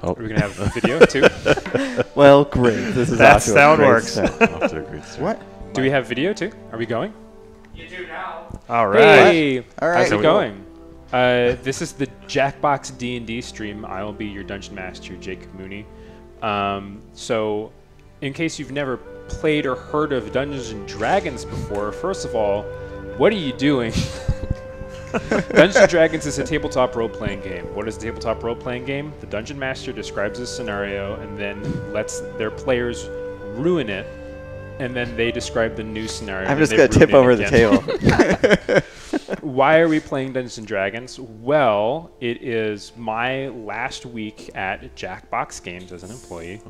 Oh. Are we going to have video too? Well, great. This is That's off to a how it great works. start. Off to a great start. What? Do we have video too? Are we going? All right. Hey, All right. how's So it we going? This is the Jackbox D&D stream. I will be your dungeon master, Jacob Mooney. So, in case you've never played or heard of Dungeons and Dragons before, first of all, what are you doing? Dungeons and Dragons is a tabletop role-playing game. What is a tabletop role-playing game? The dungeon master describes a scenario and then lets their players ruin it, and then they describe the new scenario. I'm and just they going to ruin tip it over the again. table. Why are we playing Dungeons and Dragons? Well, it is my last week at Jackbox Games as an employee.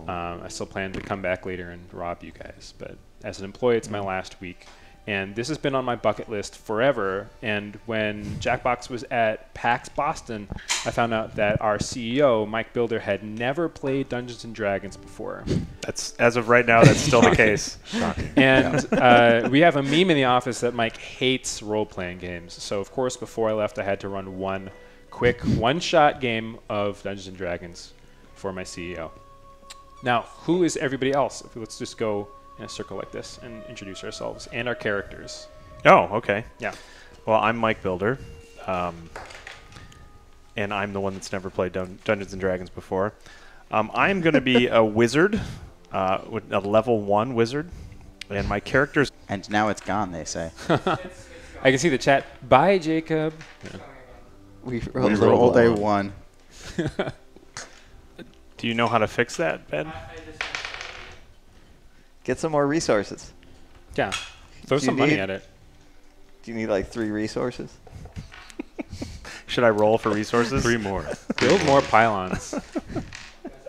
I still plan to come back later and rob you guys, but as an employee, it's my last week. And this has been on my bucket list forever. And when Jackbox was at PAX Boston, I found out that our CEO, Mike Builder, had never played Dungeons and Dragons before. That's as of right now. That's still the case. Shocking. And we have a meme in the office that Mike hates role-playing games. So, of course, before I left, I had to run one quick one-shot game of Dungeons and Dragons for my CEO. Now, who is everybody else? Let's just go in a circle like this and introduce ourselves and our characters. Oh, okay. Yeah. Well, I'm Mike Builder, and I'm the one that's never played Dungeons and Dragons before. I'm going to be a wizard, a level 1 wizard, and my character's... And now it's gone, they say. I can see the chat. Bye, Jacob. Yeah. We rolled rolled a one. 1. Do you know how to fix that, Ben? Get some more resources. Yeah. Throw Do some you money need- at it. Do you need like 3 resources? Should I roll for resources? 3 more. Build more pylons.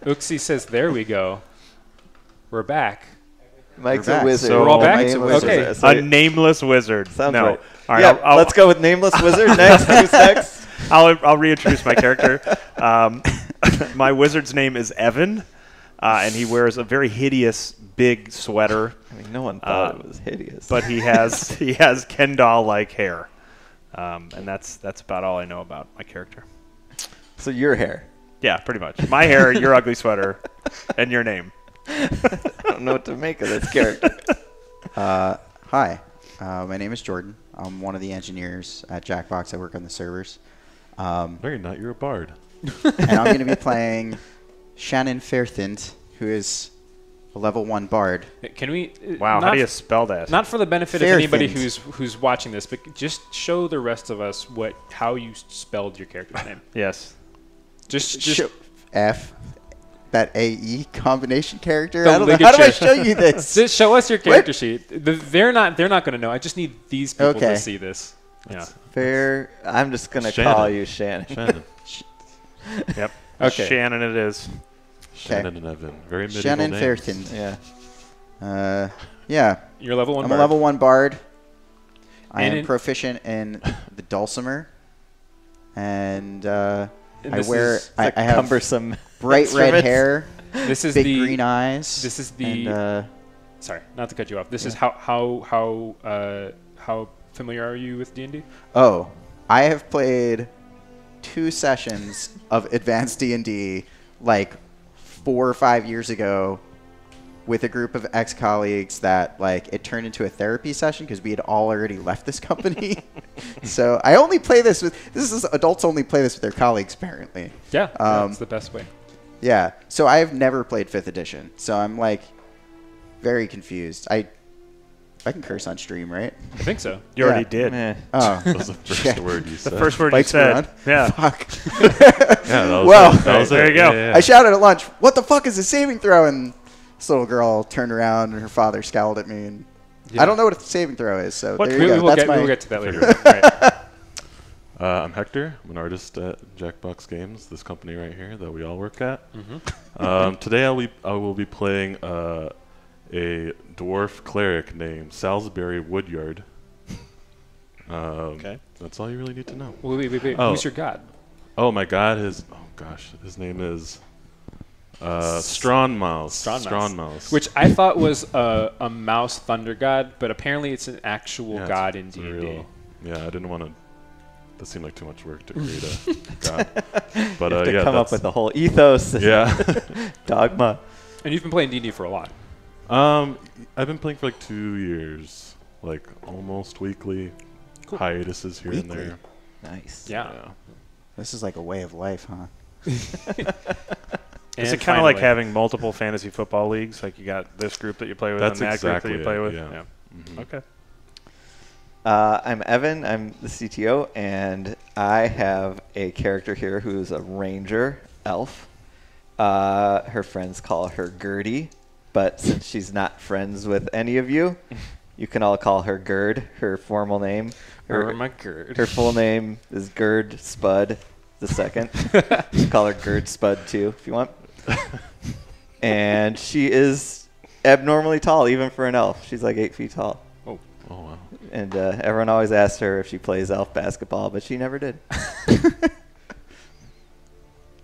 Uxie says, there we go. We're back. Mike's We're a back. wizard. So- We're all back? Nameless Okay. wizard. A nameless wizard. Sounds no. right. All right. Yeah, let's go with nameless wizard. Next. Who's next? I'll reintroduce my character. My wizard's name is Evan, and he wears a very hideous big sweater, I mean, no one thought it was hideous. but he has Ken doll-like hair, and that's about all I know about my character. So your hair. Yeah, pretty much. My hair, your ugly sweater, and your name. I don't know what to make of this character. Hi. My name is Jordan. I'm one of the engineers at Jackbox. I work on the servers. No, you're not. You're a bard. And I'm going to be playing Shannon Fairthint, who is a level 1 bard. Can we... Wow, how do you spell that? Not for the benefit of Fair anybody things. who's watching this, but just show the rest of us how you spelled your character's name. Yes. Just F, that AE combination character. The I don't know. How do I ligature. show you this? just show us your character sheet. They're not going to know. I just need these people Okay. to see this. Yeah. Fair. I'm just going to Shannon. call you Shannon. Shannon. Yep. Okay. Shannon it is. Shannon and Evan. Very medieval Shannon names. Fairthint. Yeah. Yeah, You're level 1 I'm bard. a level 1 bard. I And am in- proficient in the dulcimer. And And I this wear... is I have cumbersome. bright red instruments. hair, This is big the green eyes. This is the And, sorry, not to cut you off. This is Yeah. how familiar are you with D&D? oh, I have played 2 sessions of advanced D&D like 4 or 5 years ago with a group of ex-colleagues that like it turned into a therapy session because we had all already left this company. So I only play this is adults only play this with their colleagues apparently. Yeah, Um, that's the best way. Yeah. So I have never played 5th edition. So I'm like very confused. I can curse on stream, right? I think so. You Yeah. already did. Meh. Oh. That was the first Shit. word you The said. first word Mike's you said. around? Yeah. Fuck. Yeah, that was Well, it. That was there it. you go. Yeah, yeah. I shouted at lunch, "What the fuck is a saving throw?" And this little girl turned around and her father scowled at me. And Yeah. I don't know what a saving throw is, so What- there We you go. will That's get, my. we will get to that later. Right. I'm Hector. I'm an artist at Jackbox Games, this company right here that we all work at. Mm-hmm. Today I will be playing a dwarf cleric named Salisbury Woodyard. Okay. That's all you really need to know. Wait. Oh. Who's your god? Oh my God! His name is Strongmouse. Strongmouse. Which I thought was a mouse thunder god, but apparently it's an actual Yeah, god it's in D&D. real. Yeah, I didn't want to that seemed like too much work to create a god. But You have to yeah, come up with the whole ethos and yeah. dogma. And you've been playing D&D for a lot. I've been playing for like 2 years, like almost weekly. Cool. Hiatuses here Weekly? and there. Nice. Yeah. This is like a way of life, huh? Is And it kind of like finally- having multiple fantasy football leagues? Like you got this group that you play with That's and that exactly group that you play it, with? yeah. Mhm. Okay. I'm Evan. I'm the CTO, and I have a character here who's a ranger elf. Her friends call her Gertie, but since she's not friends with any of you, you can all call her Gerd, her formal name. Or my Gerd. Her full name is Gerd Spud the second. You can call her Gerd Spud too if you want. And she is abnormally tall, even for an elf. She's like 8 feet tall. Oh. Oh wow. And everyone always asks her if she plays elf basketball, but she never did.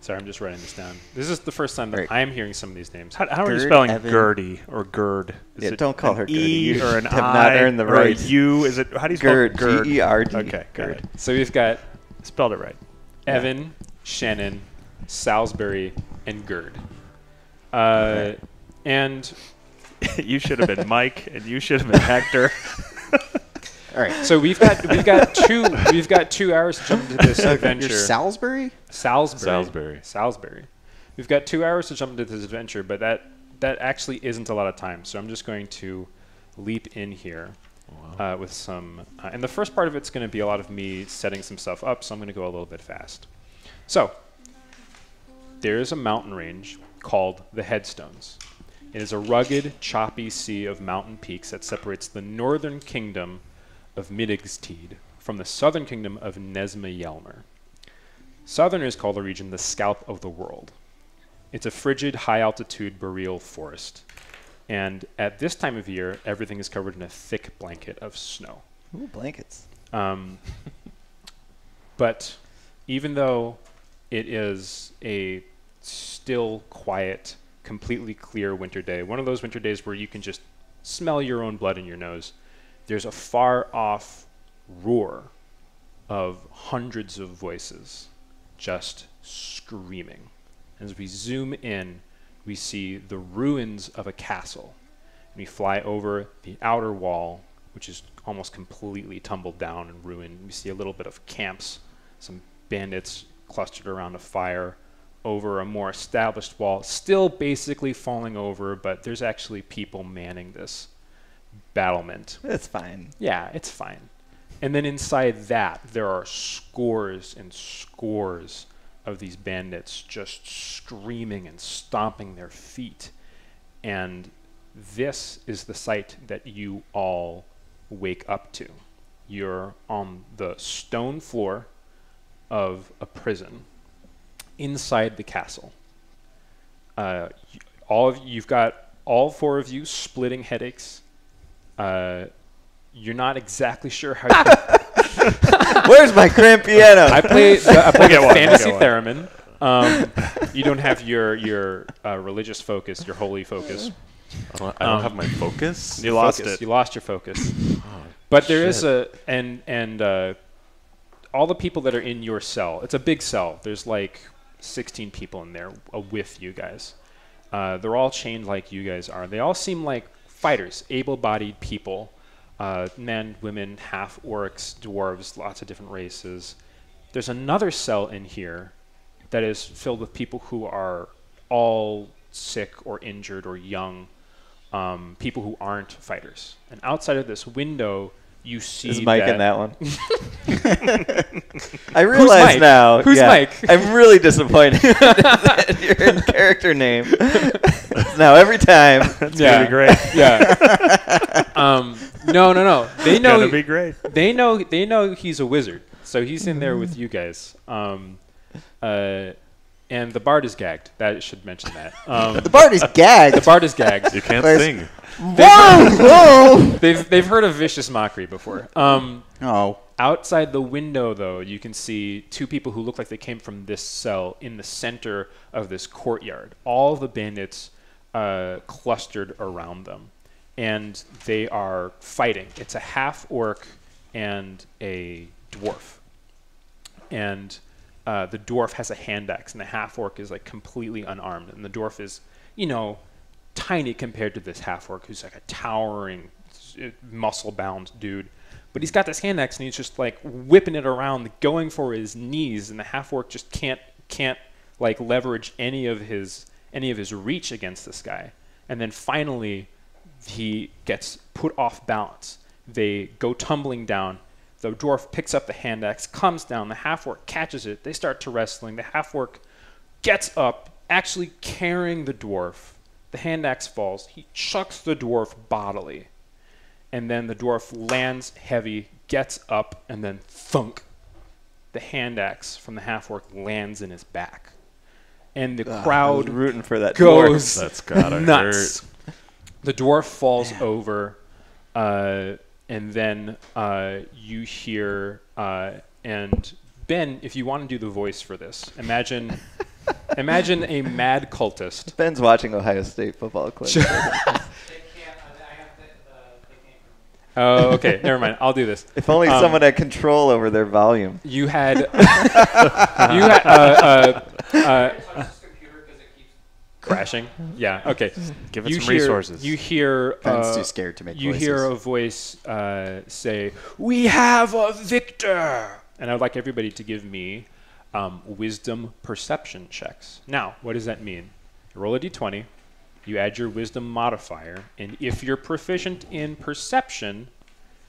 Sorry, I'm just writing this down. This is the first time that Right. I'm hearing some of these names. How are you Gerd, spelling Evan. Gertie or Gerd? Is Yeah, it don't call an her Gertie. E You or an have I not earned the or a right. U? Is it? How do you spell Gerd, Gerd? G-E-R-D. Okay, got Gerd. it. So we've got Spelled it right. Evan, Shannon, Salisbury, and Gerd. Okay. And You should have been Mike, and you should have been Hector. All right. so we've got 2 hours to jump into this adventure. You're Salisbury? Salisbury. We've got 2 hours to jump into this adventure, but that actually isn't a lot of time. So I'm just going to leap in here with some. And the first part of it's going to be a lot of me setting some stuff up. So I'm going to go a little bit fast. So there is a mountain range called the Headstones. It is a rugged, choppy sea of mountain peaks that separates the northern kingdom of Midigsteed from the southern kingdom of Nesma-Yelmer. Southerners call the region the Scalp of the World. It's a frigid, high-altitude boreal forest. And at this time of year, everything is covered in a thick blanket of snow. Ooh, blankets. But even though it is a still, quiet, completely clear winter day, one of those winter days where you can just smell your own blood in your nose, there's a far-off roar of hundreds of voices just screaming. As we zoom in, we see the ruins of a castle. And we fly over the outer wall, which is almost completely tumbled down and ruined. We see a little bit of camps, some bandits clustered around a fire over a more established wall, still basically falling over, but there's actually people manning this battlement. It's fine. Yeah, it's fine. And then inside that, there are scores and scores of these bandits just screaming and stomping their feet. And this is the sight that you all wake up to. You're on the stone floor of a prison inside the castle. You've got all four of you splitting headaches. You're not exactly sure how you... Where's my grand piano? I play the get one, fantasy we'll get one. theremin. You don't have your religious focus, your holy focus. I don't have my focus. You lost Focus. it. You lost your focus. Oh, But there is shit. all the people that are in your cell. It's a big cell. There's like 16 people in there with you guys. They're all chained like you guys are. They all seem like fighters, able-bodied people. Men, women, half orcs, dwarves, lots of different races. There's another cell in here that is filled with people who are all sick or injured or young, people who aren't fighters. And outside of this window, you see Is Mike that in that one? I realize Mike? now. Who's yeah, Mike? I'm really disappointed that your in-character name. Now every time. That's gonna be great. Yeah. No. They know. Gonna be great. They know he's a wizard, so he's in there with you guys. And the bard is gagged. That should mention that. The bard is gagged. The bard is gagged. You can't Where's- sing. They've heard of vicious mockery before. Oh. Outside the window, though, you can see two people who look like they came from this cell in the center of this courtyard. All the bandits clustered around them, and they are fighting. It's a half-orc and a dwarf. and the dwarf has a hand axe, and the half-orc is like completely unarmed, and the dwarf is, tiny compared to this half-orc who's like a towering, muscle-bound dude. But he's got this hand axe, and he's just like whipping it around, going for his knees, and the half-orc just can't like leverage any of his reach against this guy. And then finally, he gets put off balance. They go tumbling down. The dwarf picks up the hand axe, comes down. The half-orc catches it. They start to wrestling. The half-orc gets up, actually carrying the dwarf. The hand axe falls. He chucks the dwarf bodily. And then the dwarf lands heavy, gets up, and then thunk. The hand axe from the half-orc lands in his back. And the I crowd was rooting for that goes That's gotta nuts. hurt. The dwarf falls over, and then you hear, and Ben, if you want to do the voice for this, imagine a mad cultist. Ben's watching Ohio State football clips. Oh, okay, never mind. I'll do this. If only someone had control over their volume. You had, crashing. Yeah. Okay. Give it some resources. You hear. Ben's too scared to make You voices. hear a voice say, "We have a victor," and I would like everybody to give me wisdom perception checks. Now, what does that mean? You roll a d20. You add your wisdom modifier, and if you're proficient in perception,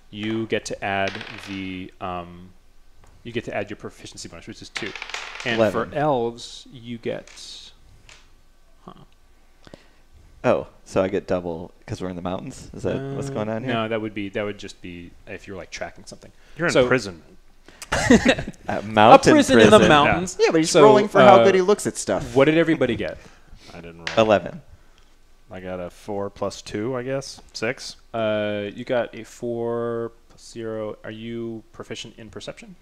you get to add your proficiency bonus, which is 2. And 11. for elves, you get. Oh, so I get double because we're in the mountains? Is that what's going on here? No, that would just be if you're like tracking something. You're in So- prison. Mountain a prison in the mountains. Yeah, but he's So, rolling for how good he looks at stuff. What did everybody get? I didn't roll. 11. I got a 4 plus 2, I guess. 6. You got a 4 plus 0. Are you proficient in perception?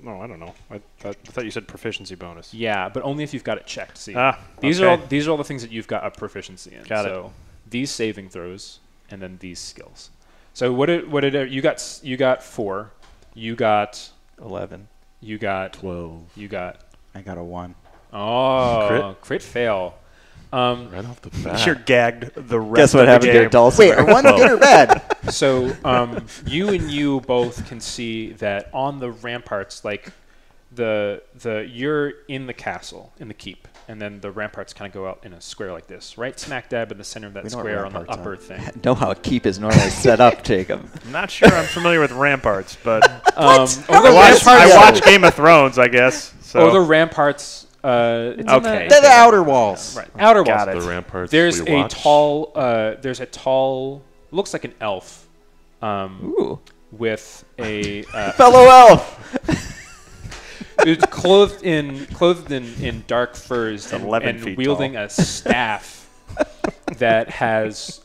No, I don't know. I thought you said proficiency bonus. Yeah, but only if you've got it checked. See, These are all the things that you've got a proficiency in. Got it. So these saving throws and then these skills. So what did you got? You got 4. You got 11. You got 12. You got. I got a 1. Oh, crit fail. Right off the bat. You're gagged the rest Guess what of the happened to game. your dulcimer? Wait, are one good or bad? So you both can see that on the ramparts, like you're in the castle, in the keep, and then the ramparts kind of go out in a square like this, right smack dab in the center of that We know what square on the ramparts upper are. thing. Know how a keep is normally set up, Jacob. I'm not sure I'm familiar with ramparts, but Or the I ramparts. watch Game of Thrones, I guess. So. Or the ramparts. It's Okay. They're the outer walls. right, outer walls. Got it. The ramparts. There's we a watch. tall. Looks like an elf. Ooh. With a Fellow elf! it's clothed in dark furs and, 11 and feet wielding tall. a staff that has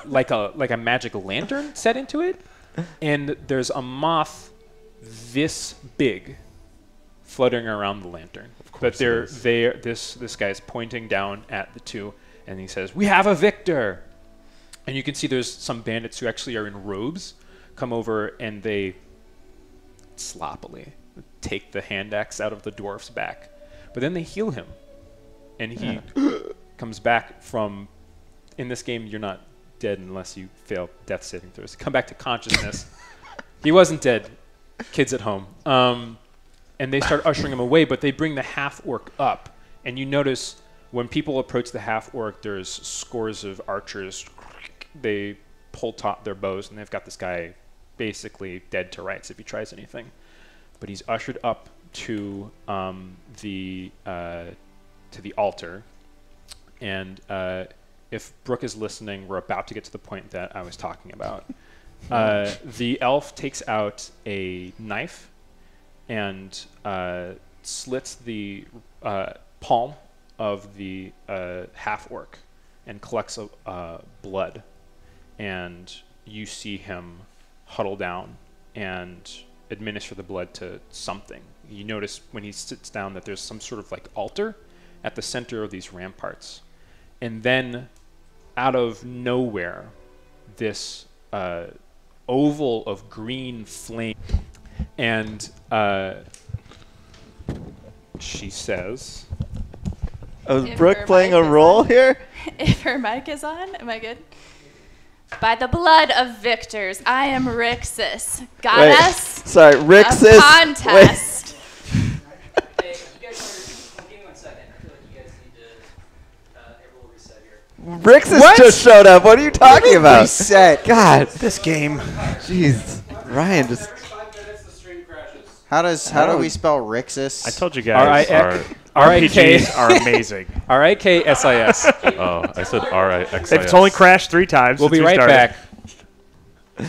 like a magic lantern set into it, and there's a moth this big fluttering around the lantern. But this guy's pointing down at the two, and he says, "We have a victor." And you can see there's some bandits who actually are in robes come over, and they sloppily take the hand axe out of the dwarf's back. But then they heal him, and he comes back from... In this game, you're not dead unless you fail death saving throws. Come back to consciousness. He wasn't dead. Kids at home. And they start ushering him away, but they bring the half-orc up. And you notice when people approach the half-orc, there's scores of archers. They pull taut their bows, and they've got this guy basically dead to rights if he tries anything. But he's ushered up to the altar. And if Brooke is listening, we're about to get to the point that I was talking about. The elf takes out a knife and slits the palm of the half-orc and collects blood. And you see him huddle down and administer the blood to something. You notice when he sits down that there's some sort of like altar at the center of these ramparts. And then out of nowhere, this oval of green flame, and She says, Oh, is If Brooke her playing mic a is role on. here? If her mic is on, am I good? By the blood of victors, I am Rixus, goddess Sorry, of Rixus. contest. Hey, you guys are, give me 1 second. I feel like you guys need to, everyone reset here. Rixus What? just showed up. What are you talking about? Reset. God, This game. jeez. Ryan just. Every 5 minutes, the stream crashes. How do don't- we spell Rixus? I told you guys. R-I-K. RPGs are amazing. R-I-K-S-I-S. Oh, I said R-I-X-I-S. It's only crashed 3 times. We'll since be we right started. back.